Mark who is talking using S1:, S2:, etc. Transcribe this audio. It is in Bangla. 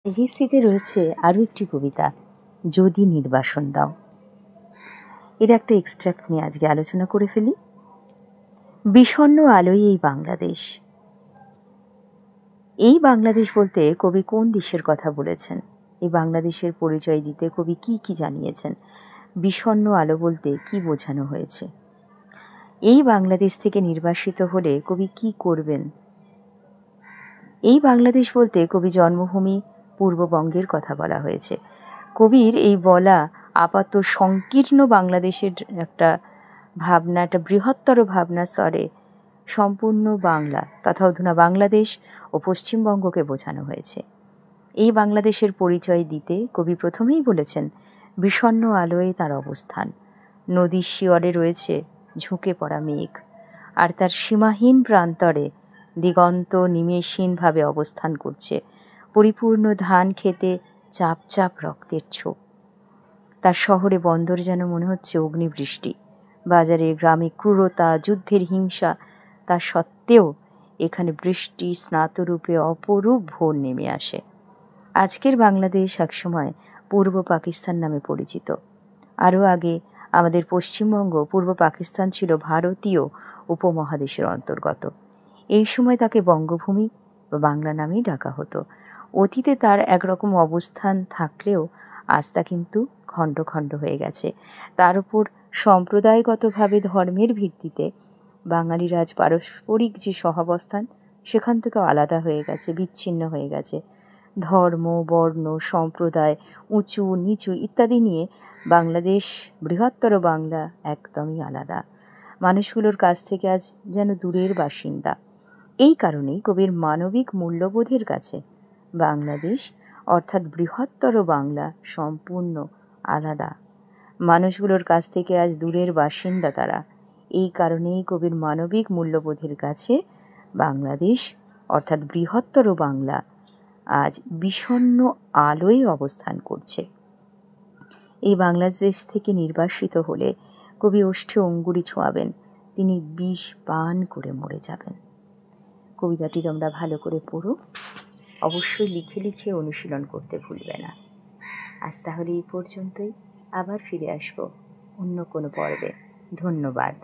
S1: হিস্ট্রিতে রয়েছে আরও একটি কবিতা, যদি নির্বাসন দাও। এর একটা এক্সট্র্যাক্ট নিয়ে আজকে আলোচনা করে ফেলি। বিষণ্ণ আলোয় এই বাংলাদেশ। এই বাংলাদেশ বলতে কবি কোন দেশের কথা বলেছেন? এই বাংলাদেশের পরিচয় দিতে কবি কি কি জানিয়েছেন? বিষণ্ণ আলো বলতে কি বোঝানো হয়েছে? এই বাংলাদেশ থেকে নির্বাসিত হলে কবি কি করবেন? এই বাংলাদেশ বলতে কবি জন্মভূমি পূর্ববঙ্গের কথা বলা হয়েছে। কবির এই বলা আপাত সংকীর্ণ বাংলাদেশের একটা ভাবনা, একটা বৃহত্তর ভাবনা স্তরে সম্পূর্ণ বাংলা তথা অধুনা বাংলাদেশ ও পশ্চিমবঙ্গকে বোঝানো হয়েছে। এই বাংলাদেশের পরিচয় দিতে কবি প্রথমেই বলেছেন বিষণ্ণ আলোয় তার অবস্থান। নদীর শিয়রে রয়েছে ঝুঁকে পড়া মেঘ, আর তার সীমাহীন প্রান্তরে দিগন্ত নিমেষহীনভাবে অবস্থান করছে পরিপূর্ণ ধান খেতে চাপ চাপ রক্তের ছোপ। তার শহরে বন্দর যেন মনে হচ্ছে অগ্নিবৃষ্টি, বাজারে গ্রামে ক্রূরতা, যুদ্ধের হিংসা, তা সত্ত্বেও এখানে বৃষ্টি স্নাতরূপে অপরূপ ভোর নেমে আসে। আজকের বাংলাদেশ একসময় পূর্ব পাকিস্তান নামে পরিচিত। আরও আগে আমাদের পশ্চিমবঙ্গ পূর্ব পাকিস্তান ছিল ভারতীয় উপমহাদেশের অন্তর্গত। এই সময় তাকে বঙ্গভূমি বা বাংলা নামেই ডাকা হতো। অতীতে তার একরকম অবস্থান থাকলেও আজ তা কিন্তু খণ্ড খণ্ড হয়ে গেছে। তার উপর সম্প্রদায়গতভাবে ধর্মের ভিত্তিতে বাঙালির আজ পারস্পরিক যে সহাবস্থান সেখান থেকেও আলাদা হয়ে গেছে, বিচ্ছিন্ন হয়ে গেছে। ধর্ম, বর্ণ, সম্প্রদায়, উঁচু নিচু ইত্যাদি নিয়ে বাংলাদেশ, বৃহত্তর বাংলা একদমই আলাদা। মানুষগুলোর কাছ থেকে আজ যেন দূরের বাসিন্দা। এই কারণেই কবির মানবিক মূল্যবোধের কাছে বাংলাদেশ অর্থাৎ বৃহত্তর বাংলা সম্পূর্ণ আলাদা। মানুষগুলোর কাছ থেকে আজ দূরের বাসিন্দা তারা। এই কারণেই কবির মানবিক মূল্যবোধের কাছে বাংলাদেশ অর্থাৎ বৃহত্তর বাংলা আজ বিষণ্ণ আলোয় অবস্থান করছে। এই বাংলাদেশ থেকে নির্বাসিত হলে কবি ওষ্ঠে অঙ্গুলি ছোঁয়াবেন, তিনি বিষ পান করে মরে যাবেন। কবিতাটি তোমরা ভালো করে পড়ো, অবশ্যই লিখে লিখে অনুশীলন করতে ভুলবে না। আজ তাহলে এই পর্যন্তই, আবার ফিরে আসবো অন্য কোনো পর্বে। ধন্যবাদ।